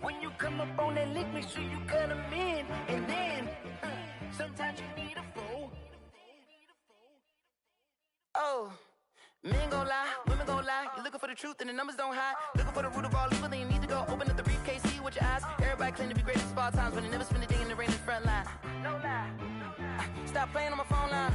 When you come up on that lick, make sure you cut them in. And then, sometimes you need a fool. Oh, men gon' lie, women gon' lie. You're looking for the truth and the numbers don't hide. Looking for the root of all evil, then you need to go open up the briefcase, see with your eyes. Everybody claim to be greatest of all times, but they never spend a day in the rain in the front line. No lie. Stop playing on my phone line.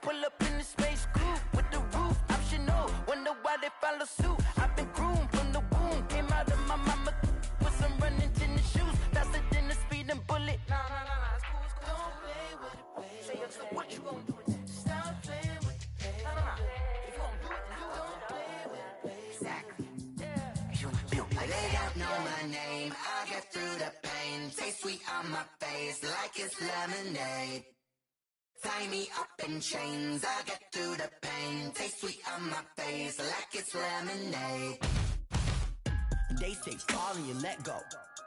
Pull up in the space coupe with the roof optional. Wonder why they follow suit. I've been groomed from the womb. Came out of my mama with some running tennis shoes. Faster than the speeding bullet. Nah, it's cool, it's cool. Don't play with it, baby. Say what you gon' do with it? Stop playing with it, baby. Nah. If you gon' do it, you don't play with it, baby. Exactly. Yeah. They don't know my name. I get through the pain. Taste sweet on my face like it's lemonade. Tie me up in chains, I get through the pain. Taste sweet on my face like it's lemonade. They say fall and you let go,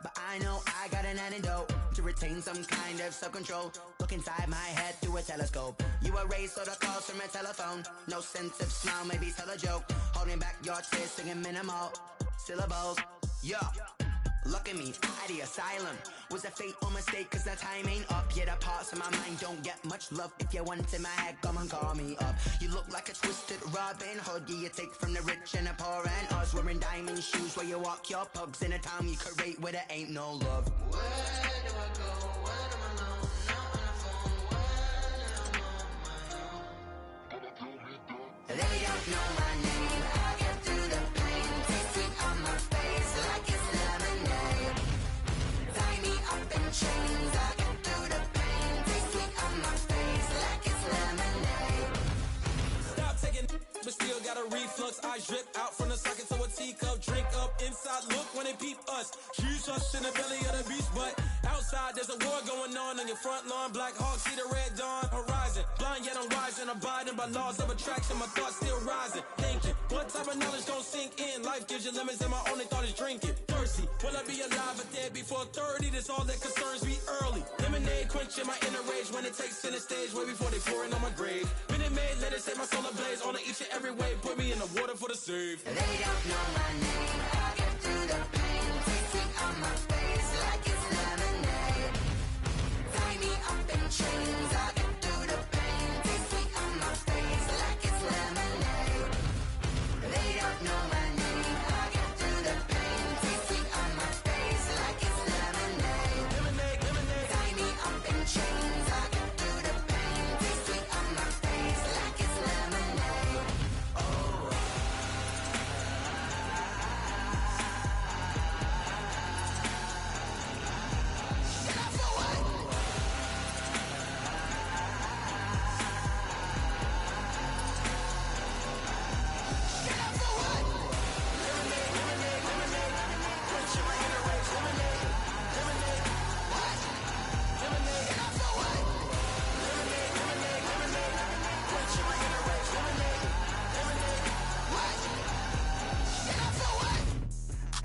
but I know I got an antidote to retain some kind of self-control. Look inside my head through a telescope. You erase all the calls from a telephone. No sense of smile, maybe tell a joke. Holding back your tears, singing minimal syllables. Yo, look at me, out the asylum. Was a fate or mistake, cause the time ain't up. Yet the parts of my mind don't get much love. If you want in my head, come and call me up. You look like a twisted Robin Hood. Yeah, you take from the rich and the poor and us. Wearing diamond shoes where you walk your pugs. In a town you create where there ain't no love. Where do I go? When am I alone? Not on the phone. When I'm on my own. They don't know my name. I get through the pain. Taste sweet on my face like it's lemonade. Tie me up in chains. I get through the pain. Taste sweet on my face like it's lemonade. Stop taking, but still got a reflux. I drip out from the socket to a teacup. Drink up inside. Look when they peep us. Choose us in the belly of the beast, but outside there's a war going on your front lawn. Black Hawk see the red dawn horizon. Blind yet I'm rising, abiding by laws of attraction. My thoughts still rising. Thinking, what type of knowledge don't sink in? Life gives you limits, and my only thought is drinking. Thirsty, will I be alive or dead before 30? That's all that concerns me early. Lemonade quenching my inner rage when it takes center stage way before they pouring on my grave. Minute Maid, let it set my soul ablaze on each and every way. Put me in the water for the save. They don't know my name. I get through the pain. Taste sweet on my face like it's lemonade. Tie me up in chains. I get through the pain. Taste sweet on my face like it's lemonade. They don't know my name. I get through the pain. Taste sweet on my face like it's lemonade. Lemonade. Tie me up in chains. I get through the pain. Taste sweet on my face like it's lemonade.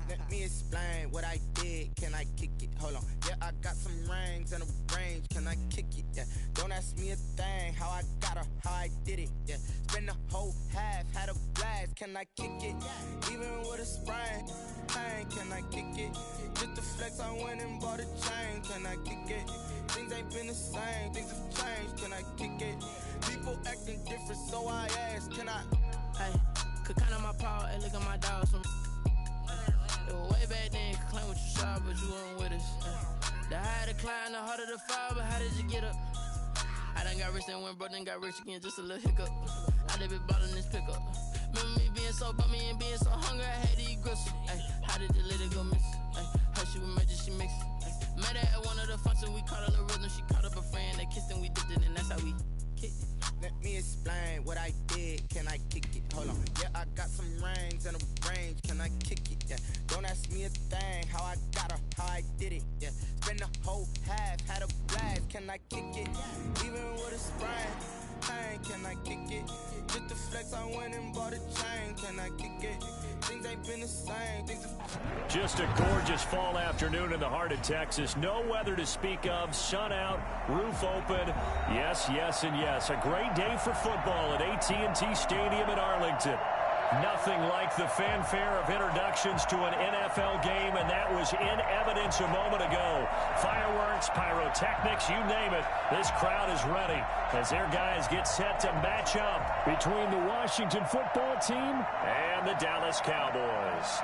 Let me explain what I did. Can I kick it? Hold on. Yeah, I got some rings and a range. Can I kick it? Yeah. Don't ask me a thing. How I got her, how I did it. Yeah. Spend the whole half, had a blast. Can I kick it? Even with a sprain. Pain, can I kick it? Just to flex, I went and bought a chain. Can I kick it? Things ain't been the same. Things have changed. Can I kick it? People acting different, so I asked. Can I? Hey, could count on my power and look at my dogs from. It was way back then, could claim what you saw, but you weren't with us. The higher the climb, the harder the fall, but how did you get up? I done got rich and went broke, then got rich again, just a little hiccup. I done been bought in this pickup. Remember me being so bummy and being so hungry, I had to eat gristle. Ay, how did the lady go miss? Ay, her she was major, she mixed. Met her at one of the functions, we caught her the rhythm, she caught up a friend, they kissed and we dipped it, and that's how we kicked it. Let me explain what I did. Can I kick it? Hold on. Yeah, I got some rings and a range. Can I kick it? Yeah. Don't ask me a thing. How I got her, how I did it. Yeah. Spend the whole half, had a blast. Can I kick it? Even with a sprain. Pain, can I kick it? Just to flex, I went and bought a chain. Can I kick it? Things ain't been the same. Just a gorgeous fall afternoon in the heart of Texas. No weather to speak of. Sun out, roof open. Yes, yes, and yes. A great day for football at AT&T Stadium in Arlington. Nothing like the fanfare of introductions to an NFL game and that was in evidence a moment ago. Fireworks, pyrotechnics, you name it. This crowd is ready as their guys get set to match up between the Washington football team and the Dallas Cowboys.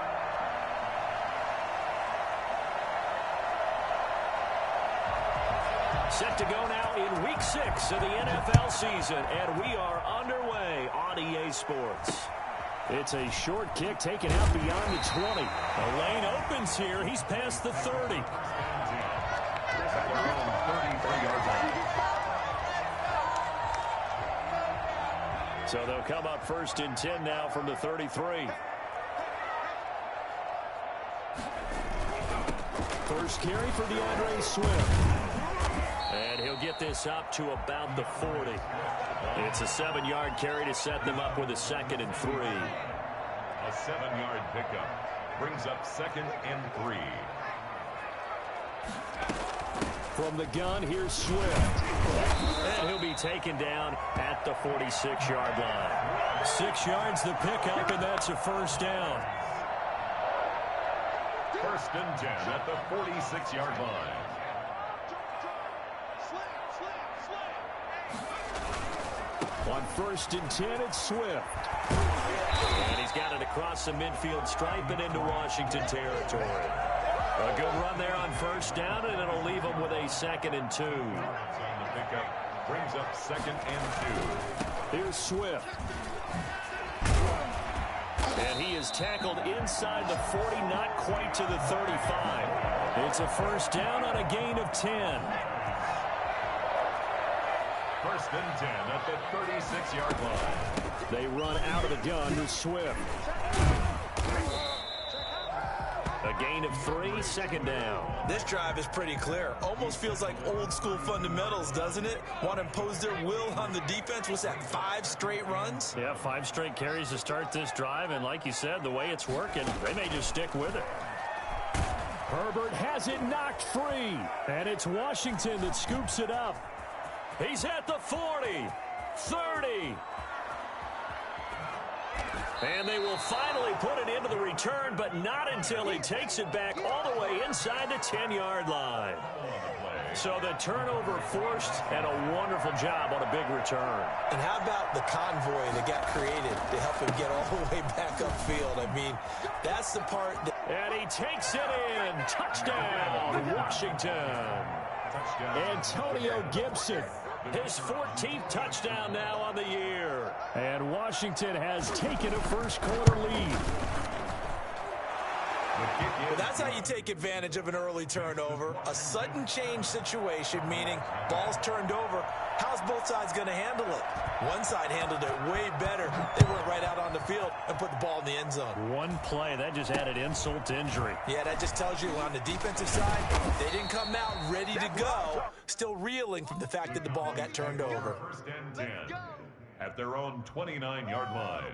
Set to go now in Week 6 of the NFL season, and we are underway on EA Sports. It's a short kick taken out beyond the 20. The lane opens here. He's past the 30. So they'll come up 1st and 10 now from the 33. First carry for DeAndre Swift. And he'll get this up to about the 40. It's a 7-yard carry to set them up with a 2nd and 3. A 7-yard pickup brings up 2nd and 3. From the gun, here's Swift. And he'll be taken down at the 46-yard line. 6 yards the pickup, and that's a first down. 1st and 10 at the 46-yard line. On 1st and 10, it's Swift. And he's got it across the midfield stripe and into Washington territory. A good run there on 1st down, and it'll leave him with a 2nd and 2. On the pickup brings up 2nd and 2. Here's Swift. And he is tackled inside the 40, not quite to the 35. It's a first down on a gain of 10. 1st and 10 at the 36-yard line. They run out of the gun with Swift. A gain of 3, 2nd down. This drive is pretty clear. Almost feels like old school fundamentals, doesn't it? Want to impose their will on the defense. What's that, 5 straight runs? Yeah, 5 straight carries to start this drive, and like you said, the way it's working, they may just stick with it. Herbert has it knocked free, and it's Washington that scoops it up. He's at the 40, 30. And they will finally put it into the return, but not until he takes it back all the way inside the 10-yard line. So the turnover forced, and a wonderful job on a big return. And how about the convoy that got created to help him get all the way back upfield? I mean, that's the part that... And he takes it in. Touchdown, Washington. Antonio Gibson. His 14th touchdown now on the year. And Washington has taken a first-quarter lead. Well, that's how you take advantage of an early turnover. A sudden change situation, meaning ball's turned over. How's both sides going to handle it? One side handled it way better. They went right out on the field and put the ball in the end zone. One play, that just added insult to injury. Yeah, that just tells you on the defensive side, they didn't come out ready to go, still reeling from the fact that the ball got turned over. 1st and 10 at their own 29-yard line.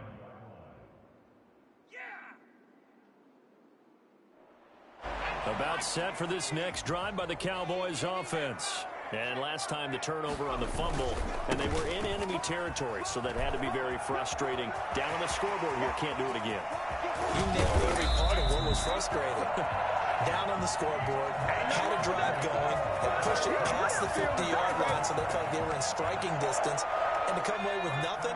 About set for this next drive by the Cowboys offense. And last time the turnover on the fumble, and they were in enemy territory, so that had to be very frustrating. Down on the scoreboard here, can't do it again. You nailed every part of what was frustrating. Down on the scoreboard, had a drive going, had pushed it past the 50-yard line so they felt like they were in striking distance, and to come away with nothing,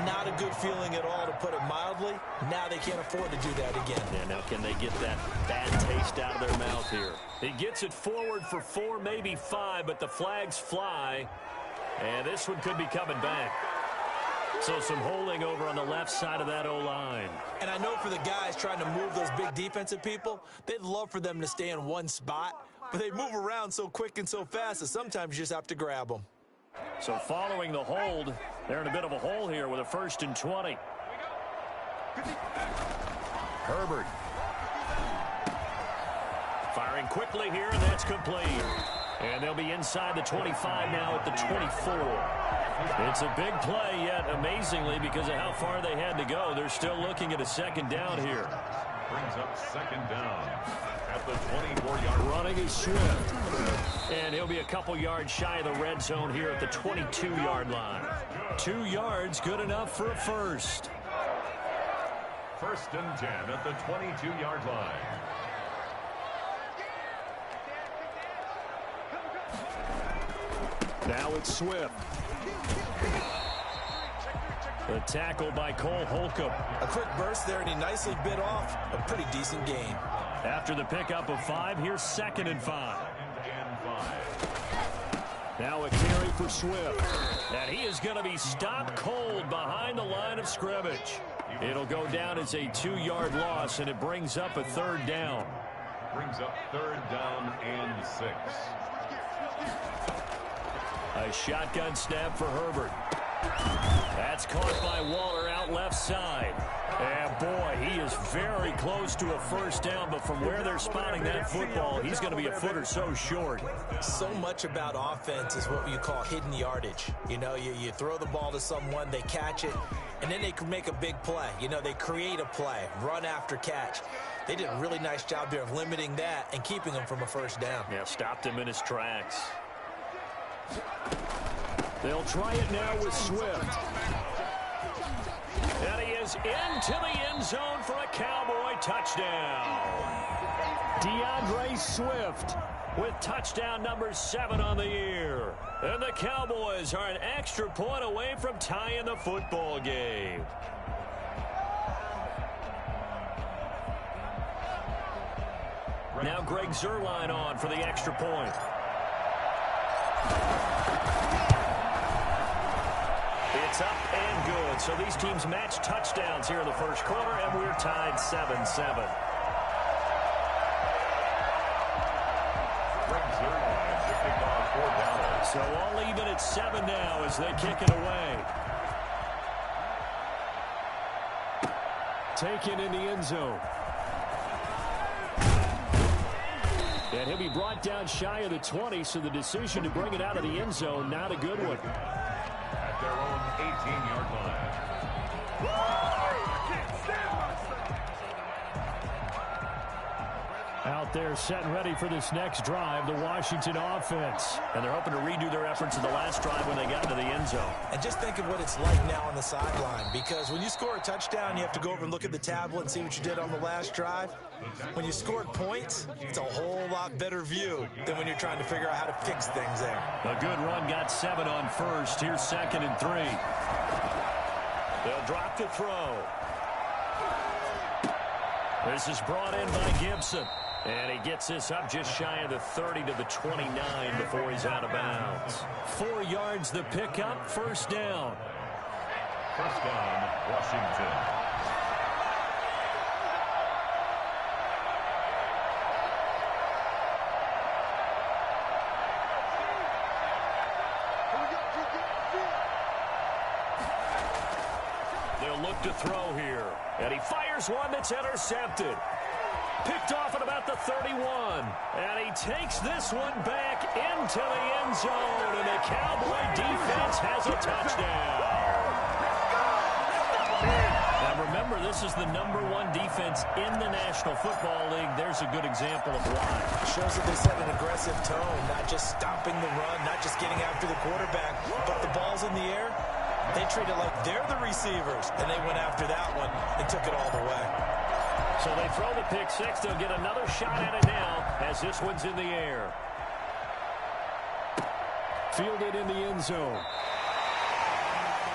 not a good feeling at all, to put it mildly. Now they can't afford to do that again. Yeah, now can they get that bad taste out of their mouth here? He gets it forward for 4, maybe 5, but the flags fly, and this one could be coming back. So some holding over on the left side of that O-line. And I know for the guys trying to move those big defensive people, they'd love for them to stay in one spot, but they move around so quick and so fast that sometimes you just have to grab them. So following the hold, they're in a bit of a hole here with a 1st and 20. Herbert. Firing quickly here, and that's complete. And they'll be inside the 25 now at the 24. It's a big play, yet amazingly, because of how far they had to go, they're still looking at a 2nd down here. Brings up 2nd down at the 24-yard line. Running is Swift. And he'll be a couple yards shy of the red zone here at the 22-yard line. 2 yards, good enough for a first. 1st and 10 at the 22-yard line. Now it's Swift. The tackle by Cole Holcomb. A quick burst there, and he nicely bit off a pretty decent gain. After the pickup of 5, here's 2nd and 5. Now a carry for Swift. And he is going to be stopped cold behind the line of scrimmage. It'll go down as a 2-yard loss, and it brings up a 3rd down. Brings up 3rd down and 6. A shotgun snap for Herbert. That's caught by Waller out left side. And boy, he is very close to a 1st down, but from where they're spotting that football, he's going to be a foot or so short. So much about offense is what you call hidden yardage. You know, you throw the ball to someone, they catch it, and then they can make a big play. You know, they create a play, run after catch. They did a really nice job there of limiting that and keeping him from a 1st down. Yeah, stopped him in his tracks. They'll try it now with Swift. And he is into the end zone for a Cowboy touchdown. DeAndre Swift with touchdown number 7 on the year. And the Cowboys are an extra point away from tying the football game. Now Greg Zuerlein on for the extra point. It's up and good. So these teams match touchdowns here in the 1st quarter, and we're tied 7-7. So all even at 7 now as they kick it away. Taken in the end zone. And he'll be brought down shy of the 20, so the decision to bring it out of the end zone, not a good one. At their own 18-yard line. Out there set and ready for this next drive, the Washington offense. And they're hoping to redo their efforts in the last drive when they got into the end zone. And just think of what it's like now on the sideline, because when you score a touchdown, you have to go over and look at the tablet and see what you did on the last drive. When you scored points, it's a whole lot better view than when you're trying to figure out how to fix things there. A good run got 7 on first. Here's 2nd and 3. They'll drop the throw. This is brought in by Gibson. And he gets this up just shy of the 30 to the 29 before he's out of bounds. 4 yards the pickup, 1st down. 1st down, Washington. They'll look to throw here. And he fires one that's intercepted. Picked off at about the 31. And he takes this one back into the end zone. And the Cowboy defense has a touchdown. Now remember, this is the #1 defense in the National Football League. There's a good example of why. Shows that they set an aggressive tone, not just stopping the run, not just getting after the quarterback, but the ball's in the air. They treat it like they're the receivers, and they went after that one and took it all the way. So they throw the pick 6. They'll get another shot at it now as this one's in the air. Fielded in the end zone.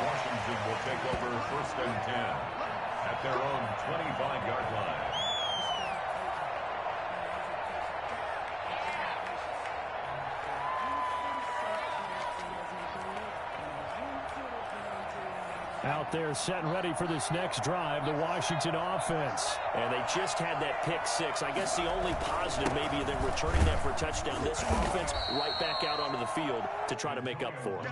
Washington will take over 1st and 10 at their own 25-yard line. Out there set and ready for this next drive, the Washington offense. And they just had that pick 6. I guess the only positive maybe them returning that for a touchdown. This offense right back out onto the field to try to make up for it.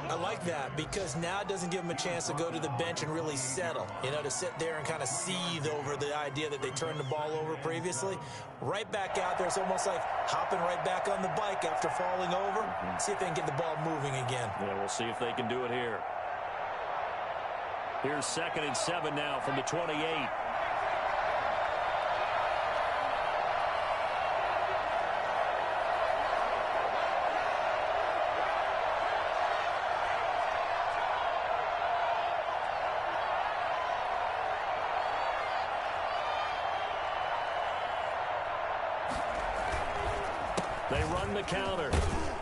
I like that because now it doesn't give them a chance to go to the bench and really settle. You know, to sit there and kind of seethe over the idea that they turned the ball over previously. Right back out there, it's almost like hopping right back on the bike after falling over. See if they can get the ball moving again. Yeah, we'll see if they can do it here. Here's 2nd and 7 now from the 28. They run the counter.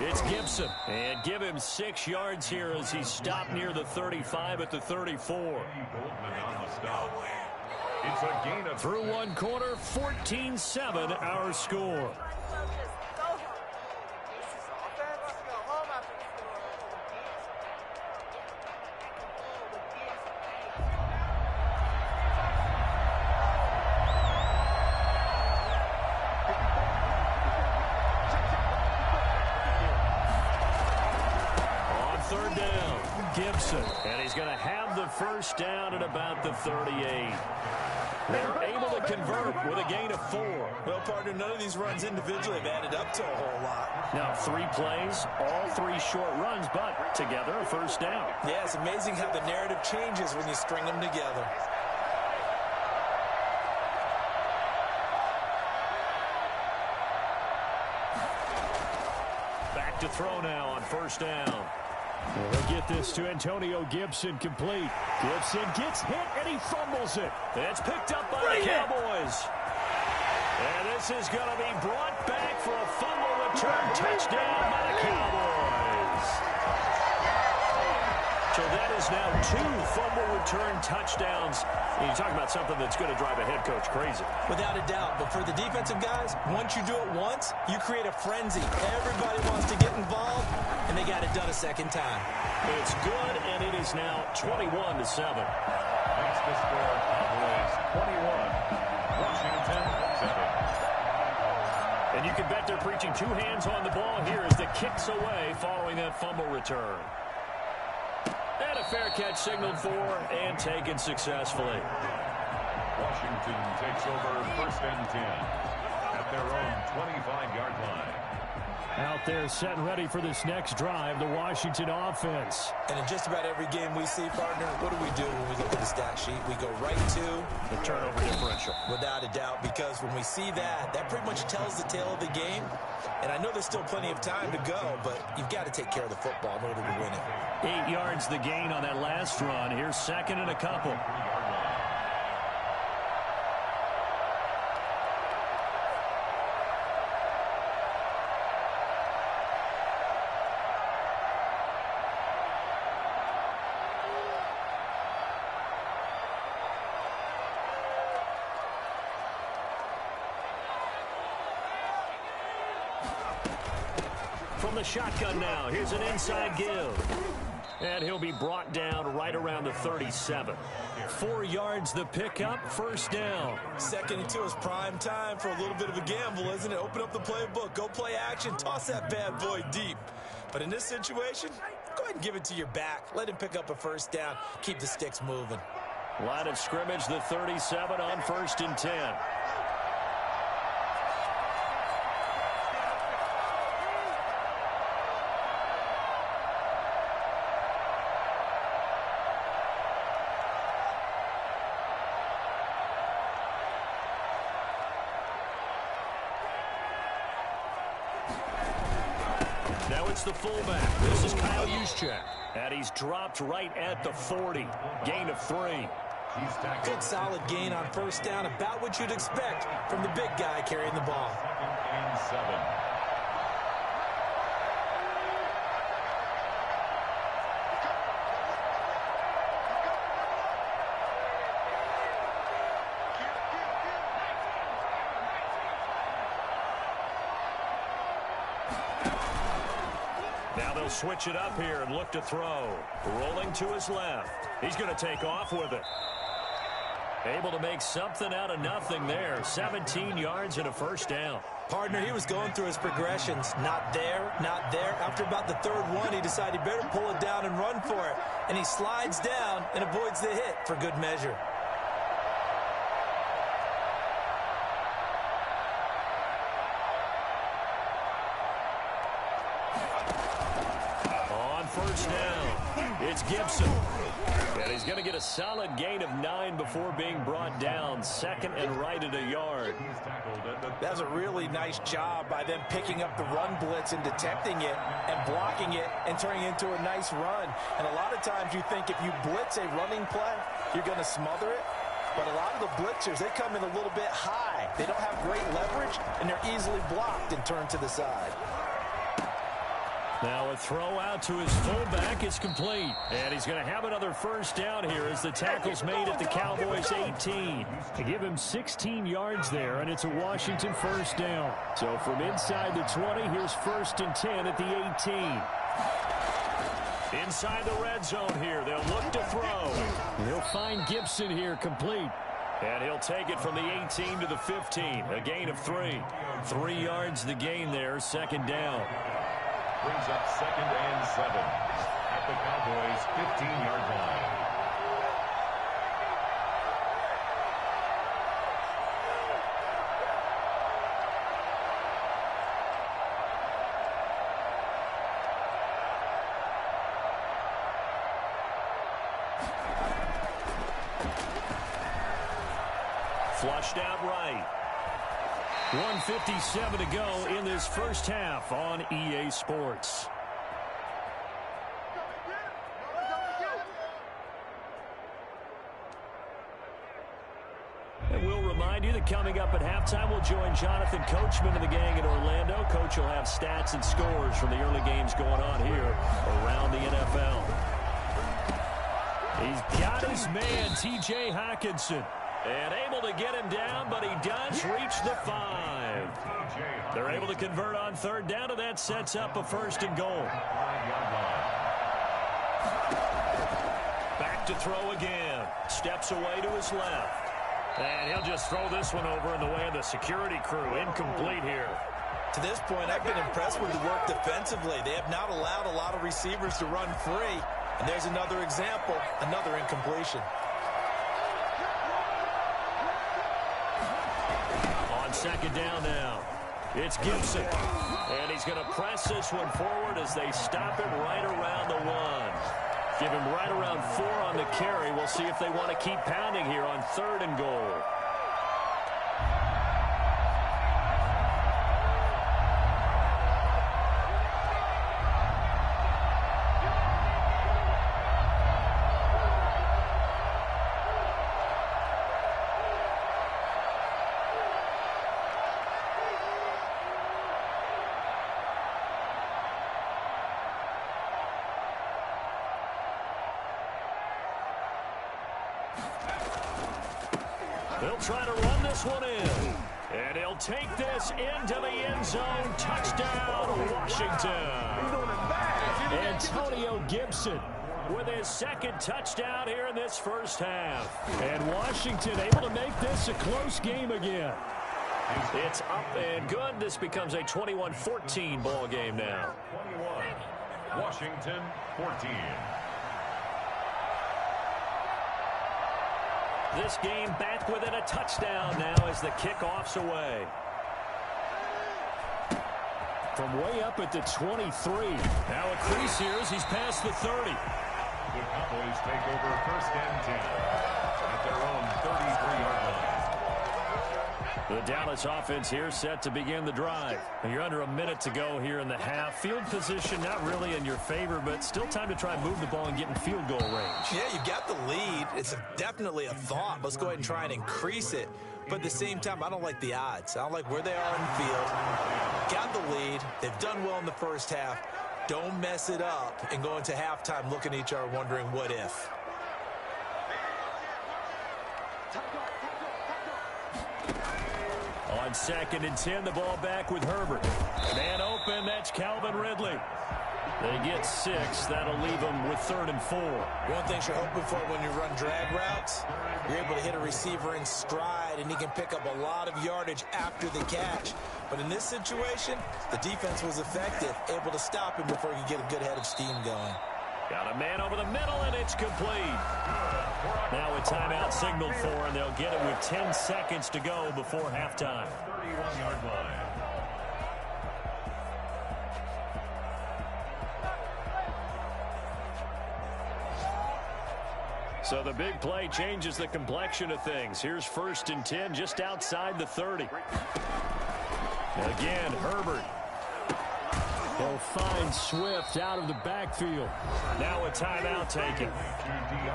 It's Gibson. And give him 6 yards here as he's stopped near the 35 at the 34. It's a gain of Through one quarter, 14-7 our score. Third down, Gibson, and he's going to have the first down at about the 38. They're able to convert with a gain of 4. Well, partner, none of these runs individually have added up to a whole lot. Now 3 plays, all 3 short runs, but together a first down. Yeah, it's amazing how the narrative changes when you string them together. Back to throw now on first down. Well, they get this to Antonio Gibson complete. Gibson gets hit and he fumbles it. It's picked up by the Cowboys. And this is going to be brought back for a fumble return touchdown by the Cowboys. So that is now 2 fumble return touchdowns. And you talk about something that's going to drive a head coach crazy. Without a doubt. But for the defensive guys, once you do it once, you create a frenzy. Everybody wants to get involved, and they got it done a second time. It's good, and it is now 21-7. That's the score. Cowboys 21, Washington 7. And you can bet they're preaching 2 hands on the ball here as the kick's away following that fumble return. And a fair catch signaled for and taken successfully. Washington takes over first and 10 at their own 25-yard line. Out there set and ready for this next drive, the Washington offense. And in just about every game we see, partner, what do we do when we look at the stat sheet? We go right to the turnover differential. Without a doubt, because when we see that, that pretty much tells the tale of the game. And I know there's still plenty of time to go, but you've got to take care of the football in order to win it. 8 yards the gain on that last run. Here's second and a couple. From the shotgun now, here's an inside give. And he'll be brought down right around the 37. 4 yards the pickup, first down. 2nd and 2 is prime time for a little bit of a gamble, isn't it? Open up the playbook, go play action, toss that bad boy deep. But in this situation, go ahead and give it to your back. Let him pick up a first down, keep the sticks moving. Line of scrimmage, the 37 on 1st and 10. Now it's the fullback. This is Kyle Juszczyk. And he's dropped right at the 40. Gain of 3. Good solid gain on first down. About what you'd expect from the big guy carrying the ball. 2nd and 7. Now they'll switch it up here and look to throw. Rolling to his left. He's going to take off with it. Able to make something out of nothing there. 17 yards and a first down. Partner, he was going through his progressions. Not there, not there. After about the 3rd one, he decided he better pull it down and run for it. And he slides down and avoids the hit for good measure. First down, it's Gibson. And he's going to get a solid gain of 9 before being brought down. 2nd and right at a yard. That's a really nice job by them picking up the run blitz and detecting it and blocking it and turning it into a nice run. And a lot of times you think if you blitz a running play, you're going to smother it. But a lot of the blitzers, they come in a little bit high. They don't have great leverage, and they're easily blocked and turned to the side. Now a throw out to his fullback is complete. And he's going to have another first down here as the tackle's made at the Cowboys' 18. They give him 16 yards there, and it's a Washington first down. So from inside the 20, here's 1st and 10 at the 18. Inside the red zone here, they'll look to throw. He'll find Gibson here, complete. And he'll take it from the 18 to the 15, a gain of 3. 3 yards the gain there, 2nd down. Brings up 2nd and 7 at the Cowboys' 15-yard line. Flushed out right. 1:57 to go in this first half on EA Sports. And we'll remind you that coming up at halftime, we'll join Jonathan Coachman and the gang in Orlando. Coach will have stats and scores from the early games going on here around the NFL. He's got his man, T.J. Hockenson. And able to get him down, but he does reach the 5. They're able to convert on 3rd down, and that sets up a 1st and goal. Back to throw again. Steps away to his left. And he'll just throw this one over in the way of the security crew. Incomplete here. To this point, I've been impressed with the work defensively. They have not allowed a lot of receivers to run free. And there's another example, another incompletion. On 2nd down now, it's Gibson. And he's going to press this one forward as they stop him right around the 1. Give him right around 4 on the carry. We'll see if they want to keep pounding here on 3rd and goal. They'll try to run this one in. And he'll take this into the end zone. Touchdown, Washington. Antonio Gibson with his 2nd touchdown here in this first half. And Washington able to make this a close game again. It's up and good. This becomes a 21-14 ball game now. 21, Washington 14. This game back within a touchdown now as the kickoff's away. From way up at the 23. Now a crease here as he's past the 30. The Cowboys take over 1st and 10 at their own 33-yard line. The Dallas offense here set to begin the drive. You're under a minute to go here in the half. Field position not really in your favor, but still time to try and move the ball and get in field goal range. Yeah, you've got the lead. It's definitely a thought. Let's go ahead and try and increase it. But at the same time, I don't like the odds. I don't like where they are in the field. Got the lead. They've done well in the first half. Don't mess it up and go into halftime looking at each other wondering what if. On 2nd and 10, the ball back with Herbert. Man open, that's Calvin Ridley. They get 6. That'll leave them with 3rd and 4. One thing you're hoping for when you run drag routes, you're able to hit a receiver in stride, and he can pick up a lot of yardage after the catch. But in this situation, the defense was effective, able to stop him before he could get a good head of steam going. Got a man over the middle, and it's complete. Now a timeout signaled for, and they'll get it with 10 seconds to go before halftime. 31-yard line. So the big play changes the complexion of things. Here's 1st and 10 just outside the 30. Again, Herbert. They'll find Swift out of the backfield. Now a timeout taken.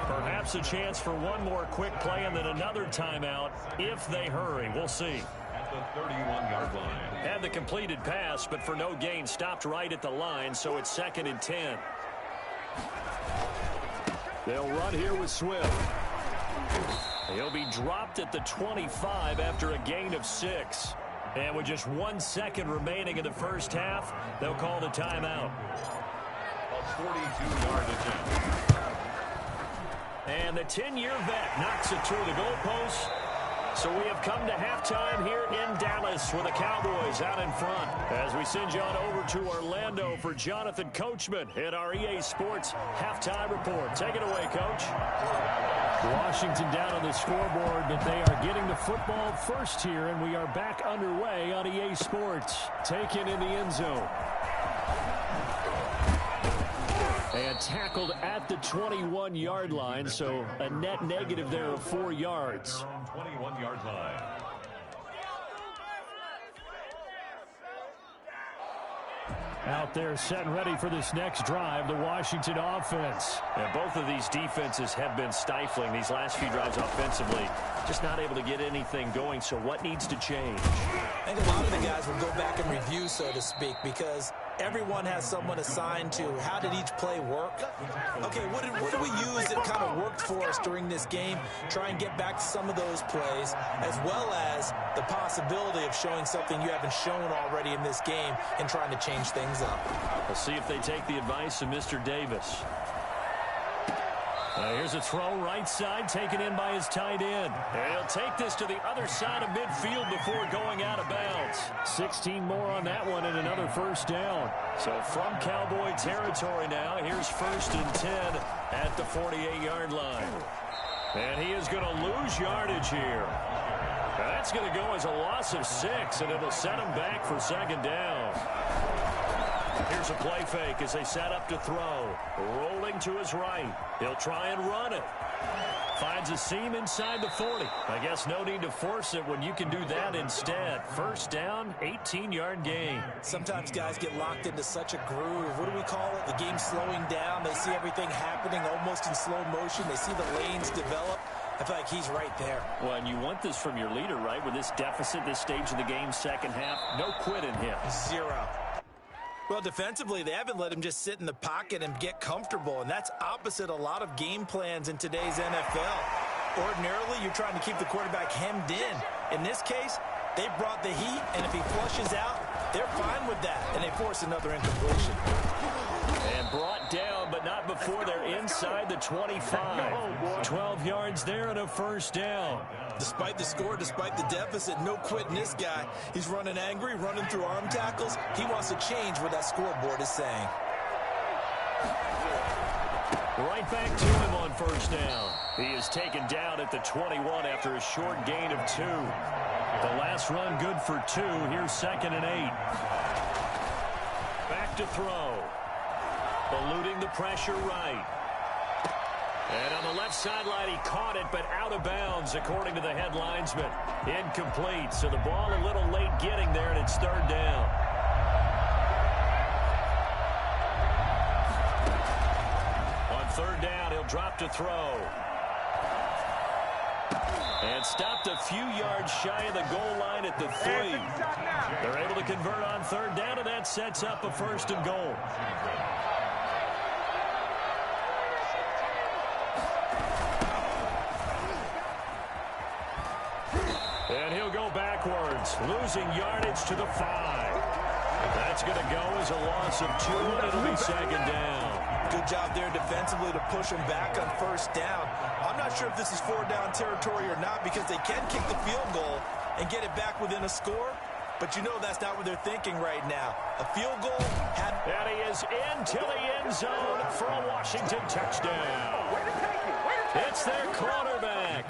Perhaps a chance for one more quick play and then another timeout if they hurry. We'll see. At the 31-yard line. Had the completed pass, but for no gain, stopped right at the line, so it's 2nd and 10. They'll run here with Swift. He'll be dropped at the 25 after a gain of 6. And with just 1 second remaining in the first half, they'll call the timeout. A 42-yard attempt. And the 10-year vet knocks it through the goalpost. So we have come to halftime here in Dallas with the Cowboys out in front. As we send you on over to Orlando for Jonathan Coachman in our EA Sports Halftime Report. Take it away, Coach. Washington down on the scoreboard, but they are getting the football first here, and we are back underway on EA Sports. Taken in the end zone. And tackled at the 21-yard line, so a net negative there of 4 yards. 21-yard line. Out there set and ready for this next drive, the Washington offense. And both of these defenses have been stifling these last few drives offensively. Just not able to get anything going, so what needs to change? I think a lot of the guys will go back and review, so to speak, because everyone has someone assigned to how did each play work. Okay, what did we use that kind of worked for us during this game? Try and get back to some of those plays, as well as the possibility of showing something you haven't shown already in this game and trying to change things up. We'll see if they take the advice of Mr. Davis. Here's a throw right side taken in by his tight end. And he'll take this to the other side of midfield before going out of bounds. 16 more on that one and another first down. So from Cowboy territory now, here's 1st and 10 at the 48-yard line. And he is going to lose yardage here. That's going to go as a loss of 6, and it'll set him back for 2nd down. Here's a play fake as they set up to throw. Rolling to his right. He'll try and run it. Finds a seam inside the 40. I guess no need to force it when you can do that instead. First down, 18-yard gain. Sometimes guys get locked into such a groove. What do we call it? The game's slowing down. They see everything happening almost in slow motion. They see the lanes develop. I feel like he's right there. Well, and you want this from your leader, right? With this deficit, this stage of the game, second half, no quit in him. 0. Well, defensively, they haven't let him just sit in the pocket and get comfortable, and that's opposite a lot of game plans in today's NFL. Ordinarily, you're trying to keep the quarterback hemmed in. In this case, they brought the heat, and if he flushes out, they're fine with that, and they force another incompletion. And brought down, but not before they're inside the 25. 12 yards there and a first down. Despite the score, despite the deficit, no quitting this guy. He's running angry, running through arm tackles. He wants to change what that scoreboard is saying. Right back to him on first down. He is taken down at the 21 after a short gain of 2. The last run good for 2. Here's 2nd and 8. Back to throw. Eluding the pressure right. And on the left sideline, he caught it, but out of bounds, according to the head linesman. Incomplete, so the ball a little late getting there, and it's 3rd down. On 3rd down, he'll drop to throw. And stopped a few yards shy of the goal line at the 3. They're able to convert on 3rd down, and that sets up a 1st and goal. And he'll go backwards, losing yardage to the 5. That's going to go as a loss of 2, and it'll be 2nd down. Good job there defensively to push him back on 1st down. I'm not sure if this is 4-down territory or not because they can kick the field goal and get it back within a score. But you know that's not what they're thinking right now. A field goal had... And he is into the end zone for a Washington touchdown. It's their quarterback,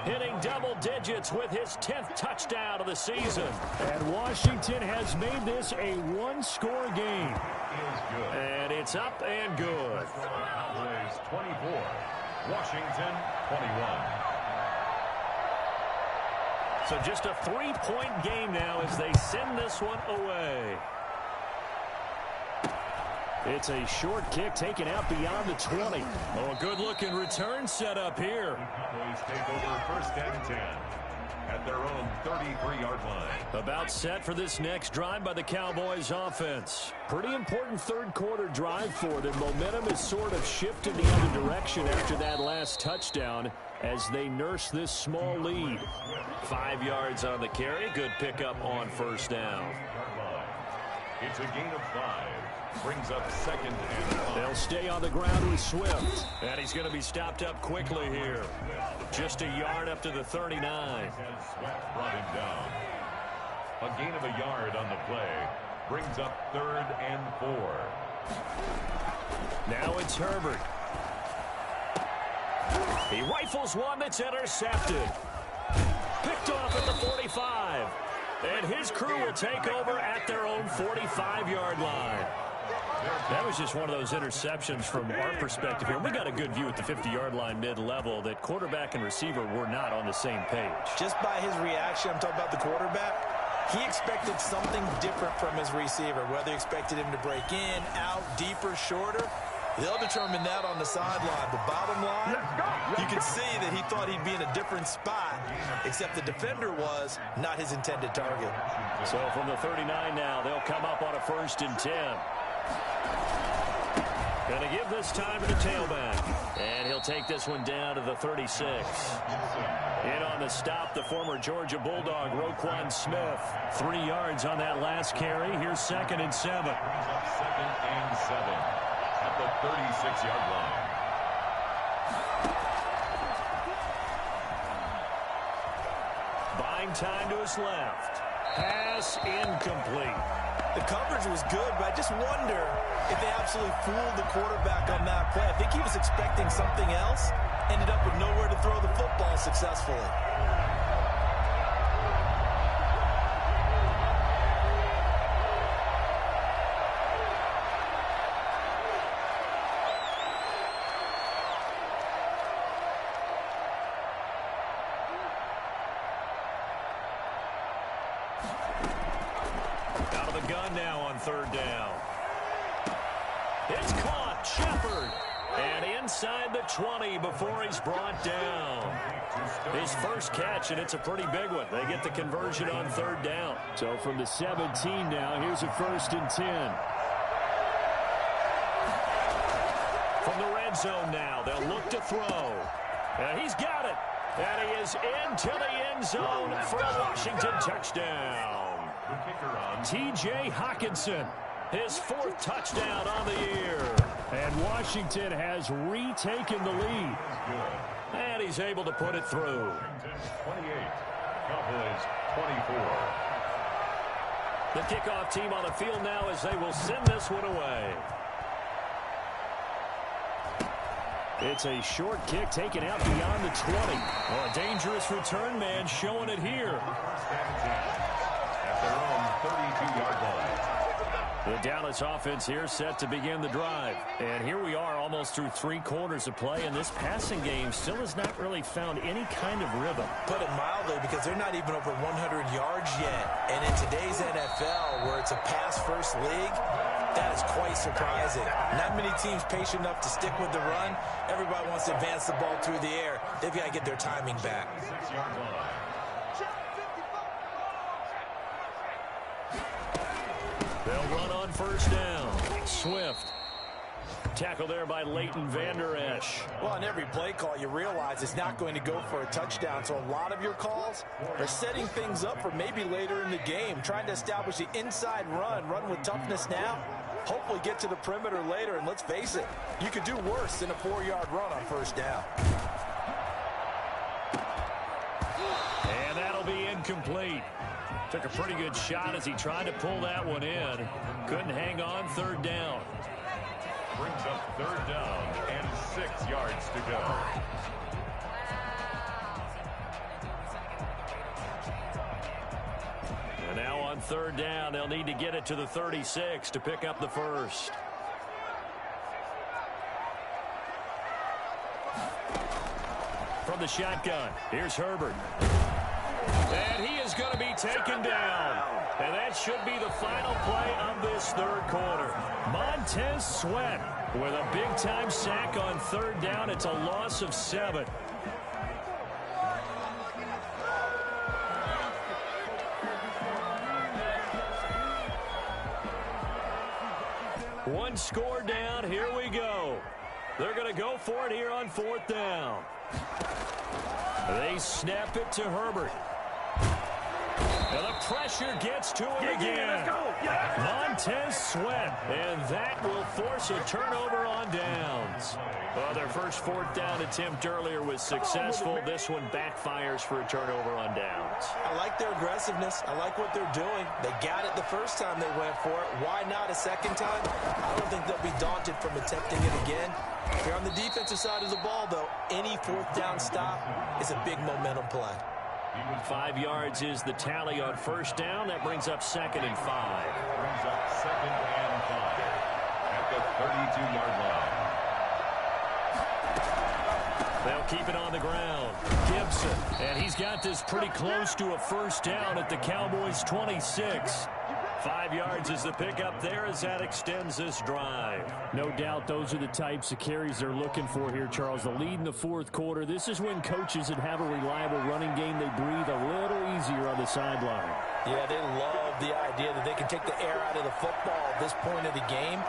hitting double digits with his 10th touchdown of the season. And Washington has made this a one-score game. And it's up and good. Cowboys 24, Washington 21. So just a 3-point game now as they send this one away. It's a short kick taken out beyond the 20. Oh, a good-looking return set up here. Cowboys take over first and 10 at their own 33-yard line. About set for this next drive by the Cowboys offense. Pretty important third-quarter drive for them. Momentum is sort of shifted the other direction after that last touchdown as they nurse this small lead. 5 yards on the carry. Good pickup on first down. It's a gain of 5. Brings up second and 5. They'll stay on the ground with Swift. And he's going to be stopped up quickly here. Just a yard up to the 39. Swift brought him down. A gain of a yard on the play. Brings up third and 4. Now it's Herbert. He rifles one that's intercepted. Picked off at the 45. And his crew will take over at their own 45-yard line. That was just one of those interceptions from our perspective here. We got a good view at the 50-yard line mid-level that quarterback and receiver were not on the same page. Just by his reaction, I'm talking about the quarterback, he expected something different from his receiver, whether he expected him to break in, out, deeper, shorter. They'll determine that on the sideline. But bottom line, you can see that he thought he'd be in a different spot, except the defender was not his intended target. So from the 39 now, they'll come up on a 1st and 10. Going to give this time to the tailback. And he'll take this one down to the 36. In on the stop, the former Georgia Bulldog, Roquan Smith. 3 yards on that last carry. Here's 2nd and 7. Second and 7 at the 36-yard line. Buying time to his left. Pass incomplete. The coverage was good, but I just wonder if they absolutely fooled the quarterback on that play. I think he was expecting something else, ended up with nowhere to throw the football successfully. Out of the gun now on 3rd down. It's caught. Shepard. And inside the 20 before he's brought down. His first catch, and it's a pretty big one. They get the conversion on 3rd down. So from the 17 now, here's a 1st and 10. From the red zone now, they'll look to throw. And he's got it. And he is into the end zone for a Washington touchdown. T.J. Hockenson, his 4th touchdown on the year. And Washington has retaken the lead. And he's able to put it through. 28, Cowboys 24. The kickoff team on the field now as they will send this one away. It's a short kick taken out beyond the 20. Oh, a dangerous return man showing it here. At their own 32-yard line. The Dallas offense here set to begin the drive. And here we are almost through 3 quarters of play, and this passing game still has not really found any kind of rhythm. Put it mildly, because they're not even over 100 yards yet. And in today's NFL, where it's a pass-first league, that is quite surprising. Not many teams patient enough to stick with the run. Everybody wants to advance the ball through the air. They've got to get their timing back. 6-yard line. They'll run on 1st down. Swift. Tackle there by Leighton Vander Esch. Well, on every play call, you realize it's not going to go for a touchdown. So a lot of your calls are setting things up for maybe later in the game, trying to establish the inside run with toughness now, hopefully get to the perimeter later. And let's face it, you could do worse than a 4-yard run on 1st down. And that'll be incomplete. Took a pretty good shot as he tried to pull that one in. Couldn't hang on 3rd down. Brings up 3rd down and 6 yards to go. And now on 3rd down, they'll need to get it to the 36 to pick up the 1st. From the shotgun, here's Herbert. And he is going to be taken down. And that should be the final play of this third quarter. Montez Sweat with a big-time sack on third down. It's a loss of 7. One score down. Here we go. They're going to go for it here on 4th down. They snap it to Herbert. And the pressure gets to him again. Let's go. Montez Sweat. And that will force a turnover on downs. Well, their first 4th down attempt earlier was successful. This one backfires for a turnover on downs. I like their aggressiveness. I like what they're doing. They got it the first time they went for it. Why not a second time? I don't think they'll be daunted from attempting it again. Here on the defensive side of the ball, though, any 4th down stop is a big momentum play. 5 yards is the tally on 1st down. That brings up 2nd and 5. Brings up 2nd and 5 at the 32-yard line. They'll keep it on the ground. Gibson, and he's got this pretty close to a 1st down at the Cowboys' 26. 5 yards is the pickup there as that extends this drive. No doubt those are the types of carries they're looking for here, Charles. The lead in the 4th quarter. This is when coaches that have a reliable running game, they breathe a little easier on the sideline. Yeah, they love the idea that they can take the air out of the football at this point of the game.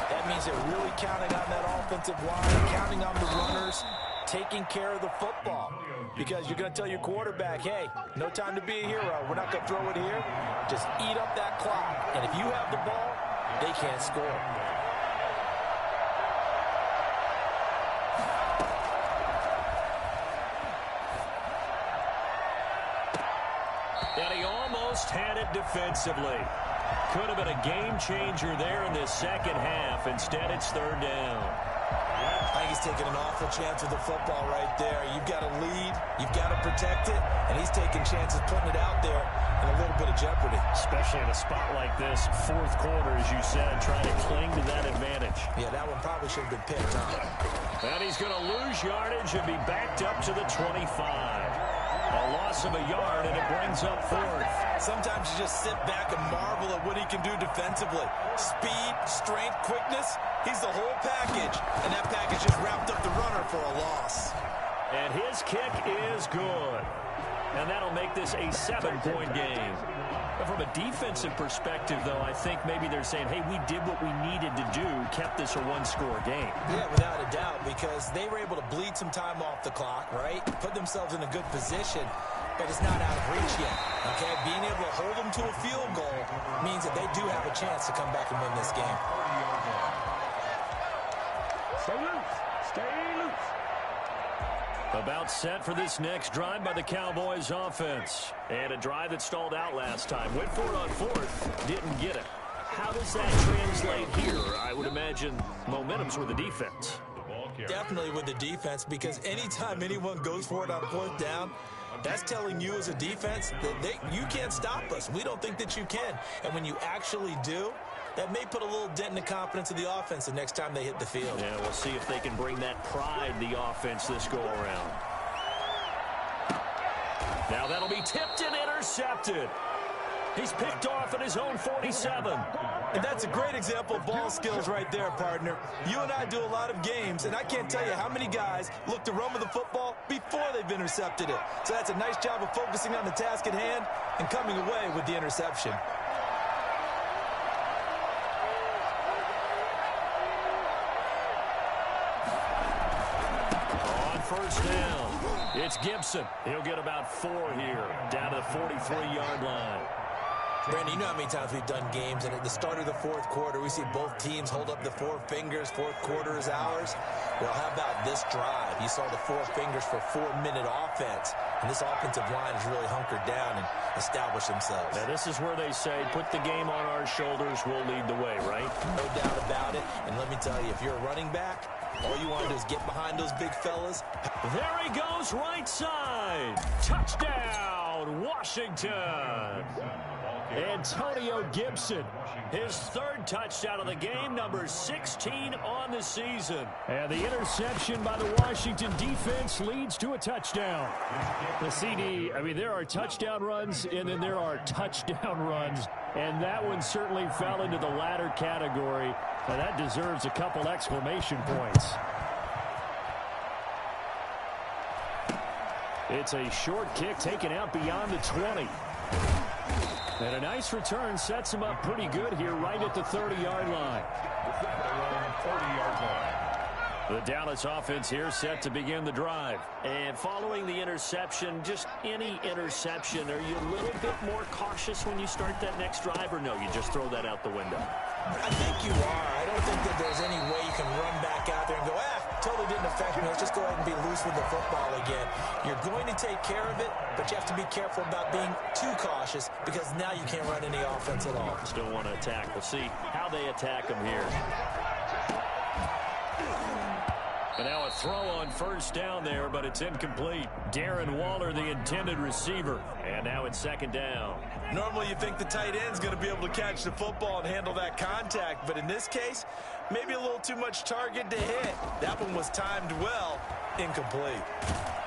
That means they're really counting on that offensive line, counting on the runners, taking care of the football. Because you're going to tell your quarterback, hey, no time to be a hero. We're not going to throw it here. Just eat up that clock. And if you have the ball, they can't score. And he almost had it defensively. Could have been a game changer there in this second half. Instead, it's 3rd down. I think he's taking an awful chance with the football right there. You've got to lead. You've got to protect it. And he's taking chances putting it out there in a little bit of jeopardy. Especially in a spot like this, 4th quarter, as you said, trying to cling to that advantage. Yeah, that one probably should have been picked up. And he's going to lose yardage and be backed up to the 25. A loss of a yard, and it brings up 4th. Sometimes you just sit back and marvel at what he can do defensively. Speed, strength, quickness. He's the whole package. And that package just wrapped up the runner for a loss. And his kick is good. And that'll make this a 7-point game. But from a defensive perspective, though, I think maybe they're saying, hey, we did what we needed to do, kept this a 1-score game. Yeah, without a doubt, because they were able to bleed some time off the clock, right? Put themselves in a good position, but it's not out of reach yet, okay? Being able to hold them to a field goal means that they do have a chance to come back and win this game. Stay loose. Stay loose. About set for this next drive by the Cowboys offense. And a drive that stalled out last time. Went for it on 4th. Didn't get it. How does that translate here? I would imagine momentum's with the defense. Definitely with the defense, because anytime anyone goes for it on 4th down, that's telling you as a defense that you can't stop us. We don't think that you can. And when you actually do, that may put a little dent in the confidence of the offense the next time they hit the field. Yeah, we'll see if they can bring that pride the offense this go-around. Now that'll be tipped and intercepted. He's picked off at his own 47. And that's a great example of ball skills right there, partner. You and I do a lot of games, and I can't tell you how many guys look to run with the football before they've intercepted it. So that's a nice job of focusing on the task at hand and coming away with the interception. First down. It's Gibson. He'll get about 4 here, down to the 43-yard line. Brandon, you know how many times we've done games, and at the start of the 4th quarter, we see both teams hold up the 4 fingers, 4th quarter is ours. Well, how about this drive? You saw the 4 fingers for 4-minute offense, and this offensive line has really hunkered down and established themselves. Now, this is where they say, put the game on our shoulders, we'll lead the way, right? No doubt about it, and let me tell you, if you're a running back, all you want to do is get behind those big fellas. There he goes, right side. Touchdown, Washington. Antonio Gibson. His third touchdown of the game, number 16 on the season. And the interception by the Washington defense leads to a touchdown. The CD, I mean, there are touchdown runs, and then there are touchdown runs. And that one certainly fell into the latter category. And that deserves a couple exclamation points. It's a short kick taken out beyond the 20. And a nice return sets him up pretty good here right at the 30-yard line. 40-yard line. The Dallas offense here set to begin the drive. And following the interception, just any interception, are you a little bit more cautious when you start that next drive, or no, you just throw that out the window? I think you are. I don't think that there's any way you can run back out there and go, totally didn't affect me. Let's just go ahead and be loose with the football again. You're going to take care of it, but you have to be careful about being too cautious because now you can't run any offense at all. Still want to attack. We'll see how they attack them here. And now a throw on first down there, but it's incomplete. Darren Waller, the intended receiver. And now it's second down. Normally you think the tight end's going to be able to catch the football and handle that contact, but in this case, maybe a little too much target to hit. That one was timed well. Incomplete.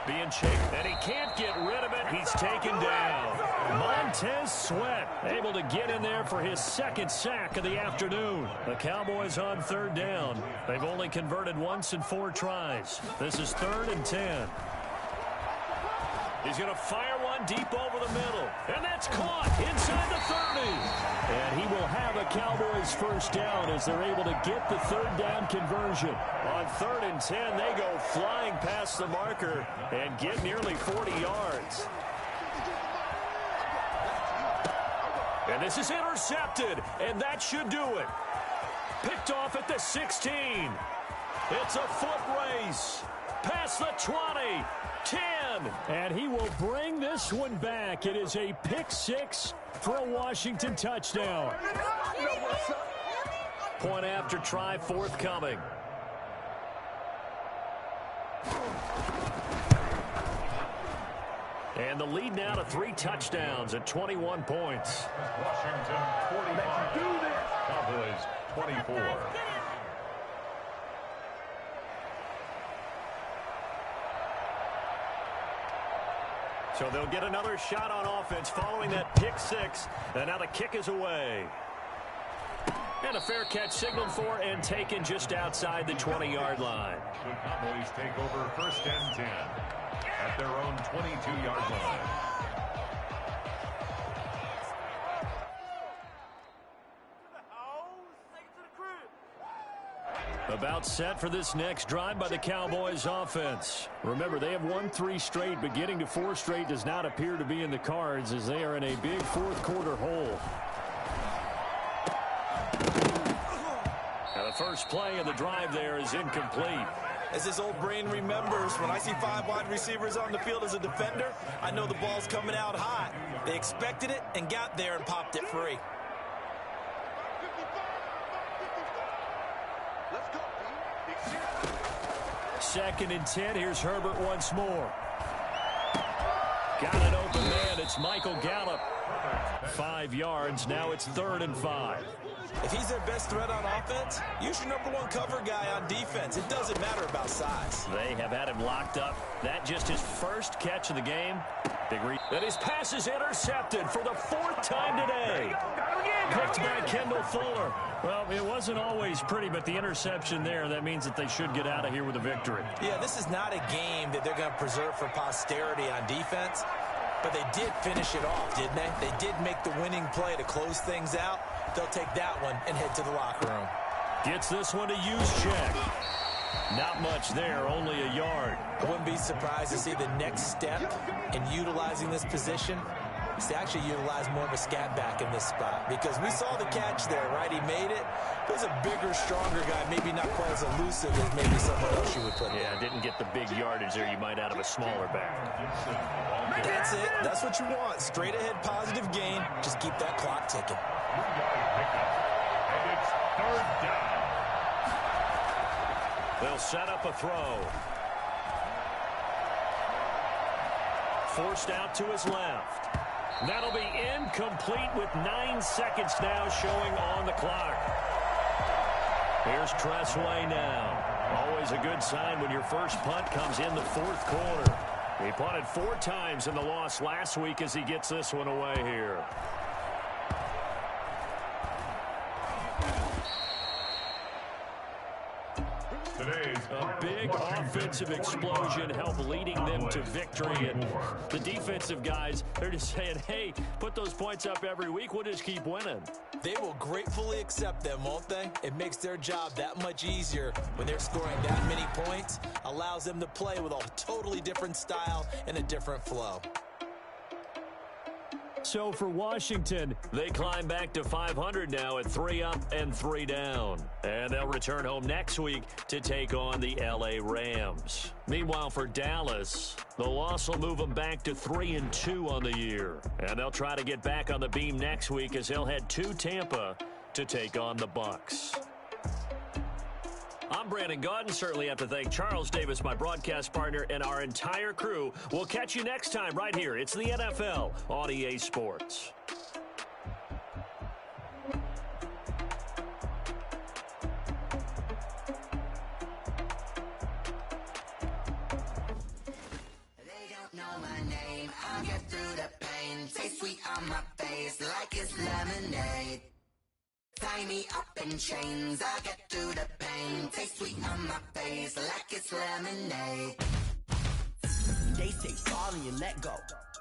Being chased, and he can't get rid of it. He's taken down. Montez Sweat able to get in there for his second sack of the afternoon. The Cowboys on third down. They've only converted once in 4 tries. This is 3rd and 10. He's going to fire one deep over the middle. And that's caught inside the 30. And he will have a Cowboys first down as they're able to get the third down conversion. On 3rd and 10, they go flying past the marker and get nearly 40 yards. And this is intercepted, and that should do it. Picked off at the 16. It's a foot race. Past the 20. 10. And he will bring this one back. It is a pick 6 for a Washington touchdown. Point after try forthcoming. And the lead now to 3 touchdowns at 21 points. Washington 45. Cowboys 24. So they'll get another shot on offense following that pick 6. And now the kick is away. And a fair catch signaled for and taken just outside the 20-yard line. The Cowboys take over 1st and 10 at their own 22-yard line. About set for this next drive by the Cowboys offense. Remember, they have won 3 straight, but getting to 4 straight does not appear to be in the cards as they are in a big 4th quarter hole. Now the first play of the drive there is incomplete. As his old brain remembers, when I see 5 wide receivers on the field as a defender, I know the ball's coming out hot. They expected it and got there and popped it free. Second and 10. Here's Herbert once more. Got an open man. It's Michael Gallup. 5 yards. Now it's 3rd and 5. If he's their best threat on offense, use your #1 cover guy on defense. It doesn't matter about size. They have had him locked up. That just his first catch of the game. And his pass is intercepted for the 4th time today. Picked by Kendall Fuller. Well, it wasn't always pretty, but the interception there, that means that they should get out of here with a victory. Yeah, this is not a game that they're going to preserve for posterity on defense, but they did finish it off, didn't they? They did make the winning play to close things out. They'll take that one and head to the locker room. Gets this one to use check. Not much there, only a yard. I wouldn't be surprised to see the next step in utilizing this position is to actually utilize more of a scat back in this spot, because we saw the catch there, right? He made it. There's a bigger, stronger guy, maybe not quite as elusive as maybe someone else you would put there. Yeah, didn't get the big yardage there you might out of a smaller back. That's it. That's what you want. Straight ahead positive gain. Just keep that clock ticking. And it's 3rd down. They'll set up a throw. Forced out to his left. That'll be incomplete with 9 seconds now showing on the clock. Here's Tressway now. Always a good sign when your first punt comes in the fourth quarter. He punted 4 times in the loss last week as he gets this one away here. A big offensive explosion helped leading them to victory. And the defensive guys, they're just saying, hey, put those points up every week. We'll just keep winning. They will gratefully accept them, won't they? It makes their job that much easier when they're scoring that many points. Allows them to play with a totally different style and a different flow. So for Washington, they climb back to 500 now at 3 up and 3 down. And they'll return home next week to take on the L.A. Rams. Meanwhile, for Dallas, the loss will move them back to 3-2 on the year. And they'll try to get back on the beam next week as they'll head to Tampa to take on the Bucs. I'm Brandon Gaudin. Certainly have to thank Charles Davis, my broadcast partner, and our entire crew. We'll catch you next time right here. It's the NFL on EA Sports. They don't know my name. I'll get through the pain. Taste sweet on my face like it's lemonade. Tie me up in chains, I'll get through the pain. Taste sweet on my face like it's lemonade. Days take fall and you let go,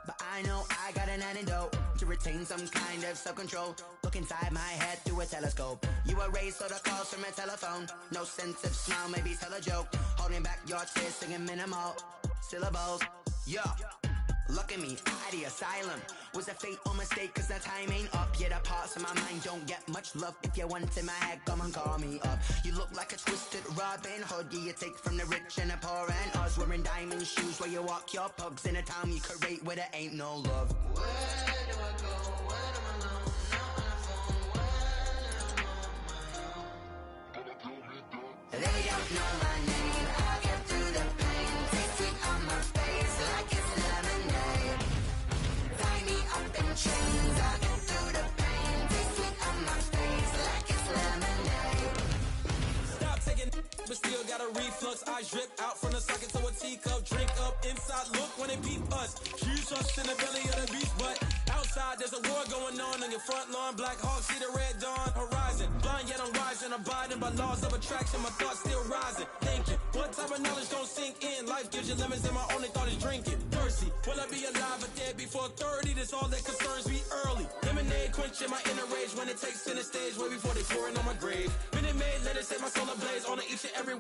but I know I got an antidote to retain some kind of self-control. Look inside my head through a telescope. You erase all the calls from a telephone. No sense of smile, maybe tell a joke. Holding back your tears, singing minimal syllables. Yo, look at me, out the asylum. Was a fate or mistake, cause the time ain't up. Yeah, the parts of my mind don't get much love. If you want in my head, come and call me up. You look like a twisted Robin Hood. Yeah, you take from the rich and the poor and us. Wearing diamond shoes where you walk your pugs. In a town you create where there ain't no love. Where do I go? When I'm alone? Not on the phone. When I'm on my own. They don't know my name. I'll get through the pain. Taste sweet on my face like it's lemonade. Tie me up in chains. I'll get through the pain. Taste sweet on my face like it's lemonade. Stop taking but still got a reflux. Eyes drip out from the socket to a teacup. Drink up inside, look when they peep us. Shoes us in the belly of the beast, but outside there's a war going on your front lawn. Black Hawk see the red dawn horizon. Blind yet I'm rising, abiding by laws of attraction. My thoughts still rising, thinking what type of knowledge don't sink in. Life gives you lemons and my only thought is drinking. Thirsty, will I be alive or dead before 30? That's all that concerns me early. Lemonade quenching my inner rage when it takes center stage way before they pouring on my grave. Minute Maid, let it set my soul ablaze on each and every one.